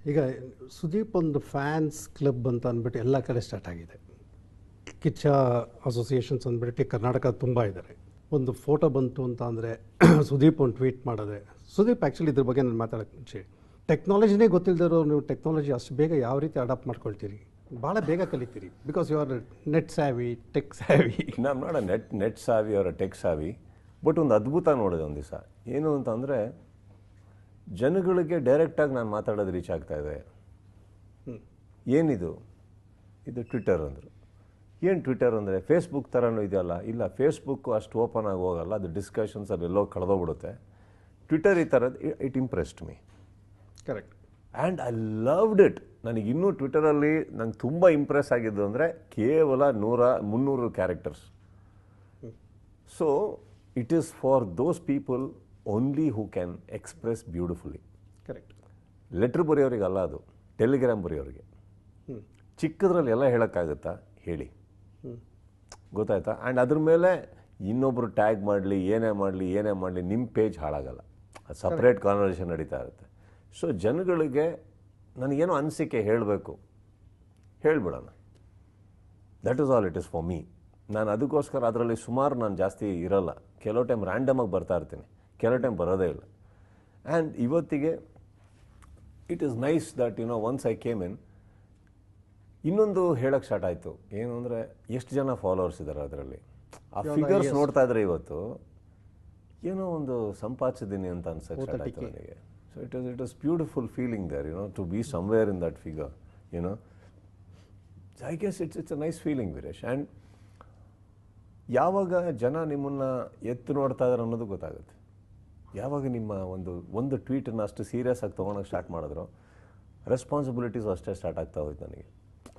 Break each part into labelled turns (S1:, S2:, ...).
S1: ಈಗ ಸುದೀಪ್ ಒಂದು fans club ಅಂತ ಅಂದ್ಬಿಟ್ಟು ಎಲ್ಲ ಕಡೆ ಸ್ಟಾರ್ಟ್ ಆಗಿದೆ. ಕಿಚ್ಚ ಅಸೋಸಿಯೇಷನ್ಸ್ ಅಂದ್ಬಿಟ್ಟು ಕರ್ನಾಟಕ ತುಂಬ ಇದ್ದಾರೆ. ಒಂದು ಫೋಟೋ ಬಂತು ಅಂತ ಅಂದರೆ ಸುದೀಪ್ ಒಂದು ಟ್ವೀಟ್ ಮಾಡೋದೆ. ಸುದೀಪ್ ಆ್ಯಕ್ಚುಲಿ ಇದ್ರ ಬಗ್ಗೆ ನಾನು ಮಾತಾಡೋಕ್ಕೆ ಮುಂಚೆ ಟೆಕ್ನಾಲಜಿನೇ ಗೊತ್ತಿಲ್ಲದಿರೋ ನೀವು ಟೆಕ್ನಾಲಜಿ ಅಷ್ಟು ಬೇಗ ಯಾವ ರೀತಿ ಅಡಾಪ್ಟ್ ಮಾಡ್ಕೊಳ್ತೀರಿ? ಭಾಳ ಬೇಗ ಕಲಿತೀರಿ because you are net savvy, tech savvy.
S2: ನಾನು ನೋಡ ನೆಟ್ ಸಾವಿ ಅವರ ಟೆಕ್ ಸಾವಿ. ಬಟ್ ಒಂದು ಅದ್ಭುತ ನೋಡಿದೆ ಒಂದು ದಿವಸ. ಏನು ಅಂತಂದರೆ ಜನಗಳಿಗೆ ಡೈರೆಕ್ಟಾಗಿ ನಾನು ಮಾತಾಡೋದು ರೀಚ್ ಆಗ್ತಾ ಇದೆ. ಏನಿದು? ಇದು ಟ್ವಿಟರ್ ಅಂದರು. ಏನು ಟ್ವಿಟರ್ ಅಂದರೆ ಫೇಸ್ಬುಕ್ ಥರನೂ ಇದೆಯಲ್ಲ? ಇಲ್ಲ, ಫೇಸ್ಬುಕ್ಕು ಅಷ್ಟು ಓಪನ್ ಆಗಿ ಹೋಗಲ್ಲ, ಅದು ಡಿಸ್ಕಷನ್ಸ್ ಅದೆಲ್ಲೋ ಕಳೆದೋಗ್ಬಿಡುತ್ತೆ. ಟ್ವಿಟರ್ ಈ ಥರದ್ದು it impressed me.
S1: Correct.
S2: And I loved it. ನನಗೆ ಇನ್ನೂ ಟ್ವಿಟರಲ್ಲಿ ನಂಗೆ ತುಂಬ ಇಂಪ್ರೆಸ್ ಆಗಿದ್ದು ಅಂದರೆ ಕೇವಲ 300 characters. So it is for those people only who can express beautifully.
S1: Correct.
S2: Letter ಬರೆಯೋರಿಗಲ್ಲ, ಅದು ಟೆಲಿಗ್ರಾಮ್ ಬರೆಯೋರಿಗೆ. ಚಿಕ್ಕದ್ರಲ್ಲಿ ಎಲ್ಲ ಹೇಳೋಕ್ಕಾಗುತ್ತಾ? ಹೇಳಿ, ಗೊತ್ತಾಯ್ತಾ? ಆ್ಯಂಡ್ ಅದ್ರ ಮೇಲೆ ಇನ್ನೊಬ್ಬರು ಟ್ಯಾಗ್ ಮಾಡಲಿ, ಏನೇ ಮಾಡಲಿ ನಿಮ್ಮ ಪೇಜ್ ಹಾಳಾಗಲ್ಲ. ಅದು ಸಪ್ರೇಟ್ ಕಾನ್ವರ್ಸೇಷನ್ ನಡೀತಾ ಇರುತ್ತೆ. ಸೊ ಜನಗಳಿಗೆ ನನಗೇನೋ ಅನಿಸಿಕೆ ಹೇಳಬೇಕು, ಹೇಳ್ಬಿಡೋಣ. That is all it is for me. ನಾನು ಅದಕ್ಕೋಸ್ಕರ ಅದರಲ್ಲಿ ಸುಮಾರು ನಾನು ಜಾಸ್ತಿ ಇರೋಲ್ಲ. ಕೆಲವು ಟೈಮ್ ರ್ಯಾಂಡಮಾಗಿ ಬರ್ತಾ ಇರ್ತೀನಿ, ಕೆಲವು ಟೈಮ್ ಬರೋದೇ ಇಲ್ಲ. ಆ್ಯಂಡ್ ಇವತ್ತಿಗೆ it is nice that once I came in. ಇನ್ನೊಂದು ಹೇಳೋಕ್ಕೆ ಸ್ಟಾರ್ಟ್ ಆಯಿತು. ಏನು ಅಂದರೆ ಎಷ್ಟು ಜನ ಫಾಲೋವರ್ಸ್ ಇದ್ದಾರೆ ಅದರಲ್ಲಿ. ಆ ಫಿಗರ್ಸ್ ನೋಡ್ತಾ ಇದ್ರೆ ಇವತ್ತು ಏನೋ ಒಂದು ಸಂಪಾದಿಸಿದ್ದೀನಿ ಅಂತ ಅನ್ಸೋಕ್ಕೆ ಸ್ಟಾರ್ಟ್ ಆಯಿತು ನನಗೆ. So it was beautiful feeling there to be somewhere in that figure. I guess it's a nice feeling, Veeresh. And ಯಾವಾಗ ಜನ ನಿಮ್ಮನ್ನು ಎತ್ತು ನೋಡ್ತಾ ಇದ್ದಾರೆ ಅನ್ನೋದು ಗೊತ್ತಾಗುತ್ತೆ. ಯಾವಾಗ ನಿಮ್ಮ ಒಂದು ಟ್ವೀಟನ್ನು ಅಷ್ಟು ಸೀರಿಯಸ್ ಆಗಿ ತೊಗೊಳಕ್ಕೆ ಸ್ಟಾರ್ಟ್ ಮಾಡಿದ್ರು, ರೆಸ್ಪಾನ್ಸಿಬಿಲಿಟೀಸು ಅಷ್ಟೇ ಸ್ಟಾರ್ಟ್ ಆಗ್ತಾ ಹೋಯ್ತು ನನಗೆ.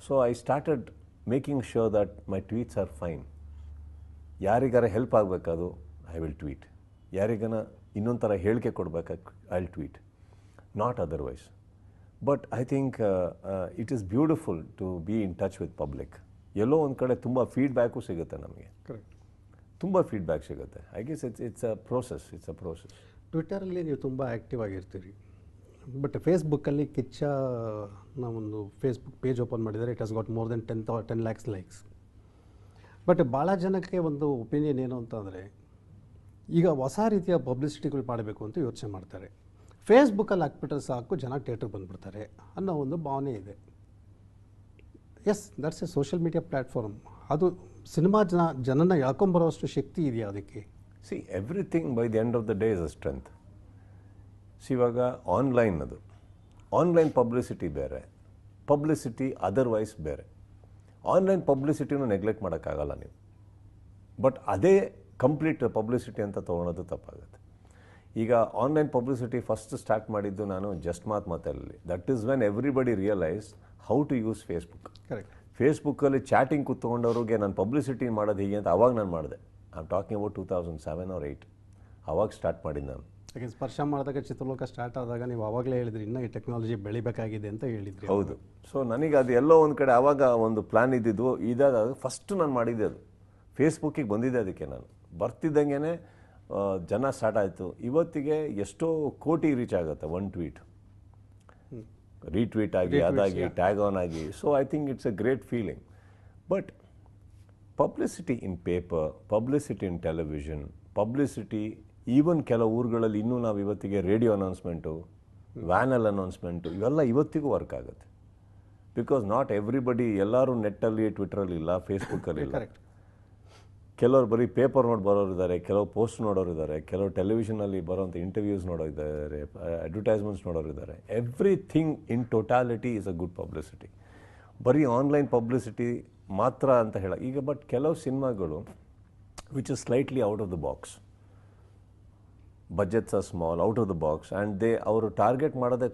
S2: So I started making sure that my tweets are fine. ಯಾರಿಗಾರ ಹೆಲ್ಪ್ ಆಗಬೇಕದು ಐ ವಿಲ್ ಟ್ವೀಟ್. ಯಾರಿಗಾನ ಇನ್ನೊಂದು ಥರ ಹೇಳಿಕೆ ಕೊಡಬೇಕು I will tweet, not otherwise. But I think it is beautiful to be in touch with public. ಎಲ್ಲೋ ಒಂದು ಕಡೆ ತುಂಬ ಫೀಡ್ಬ್ಯಾಕು ಸಿಗುತ್ತೆ ನಮಗೆ.
S1: ಕರೆಕ್ಟ್.
S2: ತುಂಬ ಫೀಡ್ಬ್ಯಾಕ್ ಸಿಗುತ್ತೆ. I guess it's a process.
S1: ಟ್ವಿಟರಲ್ಲಿ ನೀವು ತುಂಬ ಆ್ಯಕ್ಟಿವ್ ಆಗಿರ್ತೀರಿ. ಬಟ್ ಫೇಸ್ಬುಕ್ಕಲ್ಲಿ ಕಿಚ್ಚ ನಾವೊಂದು ಫೇಸ್ಬುಕ್ ಪೇಜ್ ಓಪನ್ ಮಾಡಿದರೆ it has got more than 10 lakhs likes. But ಭಾಳ ಜನಕ್ಕೆ ಒಂದು ಒಪಿನಿಯನ್ ಏನು ಅಂತಂದರೆ, ಈಗ ಹೊಸ ರೀತಿಯ ಪಬ್ಲಿಸಿಟಿಗಳು ಮಾಡಬೇಕು ಅಂತ ಯೋಚನೆ ಮಾಡ್ತಾರೆ. ಫೇಸ್ಬುಕ್ಕಲ್ಲಿ ಹಾಕ್ಬಿಟ್ರೆ ಸಾಕು, ಜನ ಥಿಯೇಟ್ರಿಗೆ ಬಂದುಬಿಡ್ತಾರೆ ಅನ್ನೋ ಒಂದು ಭಾವನೆ ಇದೆ. Yes, that's a social media platform. ಅದು ಸಿನಿಮಾ ಜನನ ಎಳ್ಕೊಂಬರೋಷ್ಟು ಶಕ್ತಿ ಇದೆಯಾ ಅದಕ್ಕೆ?
S2: See, everything by the end of the day is a strength. ಇವಾಗ ಆನ್ಲೈನ್ ಪಬ್ಲಿಸಿಟಿ ಬೇರೆ, ಪಬ್ಲಿಸಿಟಿ ಅದರ್ವೈಸ್ ಬೇರೆ. ಆನ್ಲೈನ್ ಪಬ್ಲಿಸಿಟಿನೂ ನೆಗ್ಲೆಕ್ಟ್ ಮಾಡೋಕ್ಕಾಗಲ್ಲ ನೀವು. ಬಟ್ ಅದೇ ಕಂಪ್ಲೀಟ್ ಪಬ್ಲಿಸಿಟಿ ಅಂತ ತೊಗೊಳೋದು ತಪ್ಪಾಗುತ್ತೆ. ಈಗ ಆನ್ಲೈನ್ ಪಬ್ಲಿಸಿಟಿ ಫಸ್ಟ್ ಸ್ಟಾರ್ಟ್ ಮಾಡಿದ್ದು ನಾನು ಜಸ್ಟ್ ಮಾತಲ್ಲಿ. That is when everybody realise how to use Facebook.
S1: Correct.
S2: ಫೇಸ್ಬುಕ್ಕಲ್ಲಿ ಚಾಟಿಂಗ್ ಕೂತ್ಕೊಂಡವ್ರಿಗೆ ನಾನು ಪಬ್ಲಿಸಿಟಿ ಮಾಡೋದು ಹೀಗೆ ಅಂತ ಅವಾಗ ನಾನು ಮಾಡಿದೆ. I am talking about 2007 or 2008. ಅವಾಗ ಸ್ಟಾರ್ಟ್ ಮಾಡಿದ್ದು ನಾನು.
S1: ಯಾಕೆ ಸ್ಪರ್ಶ ಮಾಡಿದಾಗ ಚಿತ್ರಲೋಕ ಸ್ಟಾರ್ಟ್ ಆದಾಗ ನೀವು ಆವಾಗಲೇ ಹೇಳಿದ್ರಿ ಇನ್ನೂ ಈ ಟೆಕ್ನಾಲಜಿ ಬೆಳಿಬೇಕಾಗಿದೆ ಅಂತ ಹೇಳಿದ್ರಿ.
S2: ಹೌದು. ಸೊ ನನಗೆ ಅದು ಎಲ್ಲೋ ಒಂದು ಕಡೆ ಆವಾಗ ಒಂದು ಪ್ಲ್ಯಾನ್ ಇದ್ದಿದ್ದು. ಇದಾದ ಫಸ್ಟ್ ನಾನು ಮಾಡಿದ್ದೆ ಅದು ಫೇಸ್ಬುಕ್ಕಿಗೆ ಬಂದಿದ್ದೆ. ಅದಕ್ಕೆ ನಾನು ಬರ್ತಿದ್ದಂಗೆ ಜನ ಸ್ಟಾರ್ಟ್ ಆಯಿತು. ಇವತ್ತಿಗೆ ಎಷ್ಟೋ ಕೋಟಿ ರೀಚ್ ಆಗುತ್ತೆ ಒಂದು ಟ್ವೀಟ್, ರೀಟ್ವೀಟ್ ಆಗಿ, ಅದಾಗಿ, ಟ್ಯಾಗ್ ಆನ್ ಆಗಿ. So I think it's a great feeling. But publicity in paper, publicity in television, publicity even ಕೆಲವು ಊರುಗಳಲ್ಲಿ ಇನ್ನೂ ನಾವು ಇವತ್ತಿಗೆ ರೇಡಿಯೋ ಅನೌನ್ಸ್ಮೆಂಟು, ವ್ಯಾನಲ್ ಅನೌನ್ಸ್ಮೆಂಟು, ಇವೆಲ್ಲ ಇವತ್ತಿಗೂ ವರ್ಕ್ ಆಗುತ್ತೆ. ಬಿಕಾಸ್ ನಾಟ್ ಎವ್ರಿಬಡಿ ಎಲ್ಲರೂ ನೆಟ್ಟಲ್ಲಿ, ಟ್ವಿಟ್ರಲ್ಲಿ ಇಲ್ಲ, ಫೇಸ್ಬುಕ್ಕಲ್ಲಿ ಇಲ್ಲ. ಕೆಲವರು ಬರೀ ಪೇಪರ್ ನೋಡಿ ಬರೋರಿದ್ದಾರೆ, ಕೆಲವು ಪೋಸ್ಟ್ ನೋಡೋರಿದ್ದಾರೆ, ಕೆಲವು ಟೆಲಿವಿಷನಲ್ಲಿ ಬರೋಂಥ ಇಂಟರ್ವ್ಯೂಸ್ ನೋಡೋರಿದ್ದಾರೆ, ಅಡ್ವರ್ಟೈಸ್ಮೆಂಟ್ಸ್ ನೋಡೋರಿದ್ದಾರೆ. Everything in totality is a good publicity. ಬರೀ ಆನ್ಲೈನ್ ಪಬ್ಲಿಸಿಟಿ ಮಾತ್ರ ಅಂತ ಹೇಳ ಈಗ. ಬಟ್ ಕೆಲವು ಸಿನಿಮಾಗಳು which is slightly out of the box, budgets are small, out of the box, and ಅವರು ಟಾರ್ಗೆಟ್ ಮಾಡೋದೇ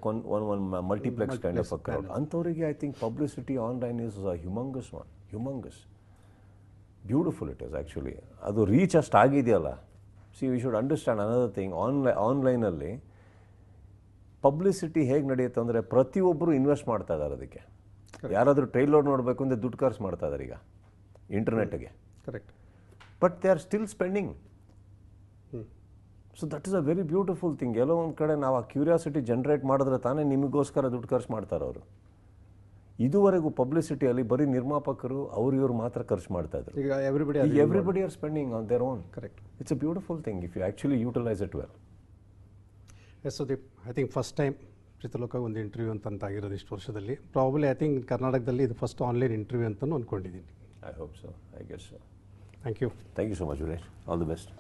S2: ಒಂದು multiplex kind of a crowd. ಅಂಥವರಿಗೆ I think publicity online is a humongous. Beautiful it is actually. ಅದು reach ಅಷ್ಟು ಆಗಿದೆಯಲ್ಲ. See, we should understand another thing. ಆನ್ಲೈನಲ್ಲಿ publicity ಹೇಗೆ ನಡೆಯುತ್ತೆ ಅಂದರೆ ಪ್ರತಿಯೊಬ್ಬರು ಇನ್ವೆಸ್ಟ್ ಮಾಡ್ತಾ ಇದ್ದಾರೆ ಅದಕ್ಕೆ. ಯಾರಾದರೂ ಟ್ರೈಲರ್ ನೋಡಬೇಕು ಅಂದರೆ ದುಡ್ಡು ಖರ್ಚು ಮಾಡ್ತಾ ಇದ್ದಾರೆ ಈಗ ಇಂಟರ್ನೆಟ್ಗೆ.
S1: Correct.
S2: But they are still spending. So that is a very beautiful thing. ಎಲ್ಲೋ ಒಂದು ಕಡೆ ನಾವು ಆ ಕ್ಯೂರಿಯಾಸಿಟಿ ಜನ್ರೇಟ್ ಮಾಡಿದ್ರೆ ತಾನೇ ನಿಮಗೋಸ್ಕರ ದುಡ್ಡು ಖರ್ಚು ಮಾಡ್ತಾರೆ ಅವರು. ಇದುವರೆಗೂ ಪಬ್ಲಿಸಿಟಿಯಲ್ಲಿ ಬರೀ ನಿರ್ಮಾಪಕರು ಇವರು ಮಾತ್ರ ಖರ್ಚು ಮಾಡ್ತಾ ಇದ್ರು.
S1: ಈಗ
S2: everybody are spending on their own.
S1: Correct.
S2: It's a beautiful thing if you actually utilise it well.
S1: Yes Sudeep, I think first time ಪ್ರೀತಲೋಕ ಒಂದು ಇಂಟರ್ವ್ಯೂ ಅಂತ ಆಗಿರೋದು ಇಷ್ಟು ವರ್ಷದಲ್ಲಿ. ಪ್ರಾಬಬ್ಲಿ ಐ ಥಿಂಕ್ ಕರ್ನಾಟಕದಲ್ಲಿ ಇದು ಫಸ್ಟ್ ಆನ್ಲೈನ್ ಇಂಟರ್ವ್ಯೂ ಅಂತಲೂ ಅಂದ್ಕೊಂಡಿದ್ದೀನಿ.
S2: I hope so, I guess so.
S1: Thank you.
S2: Thank you so much Veeresh. All the best.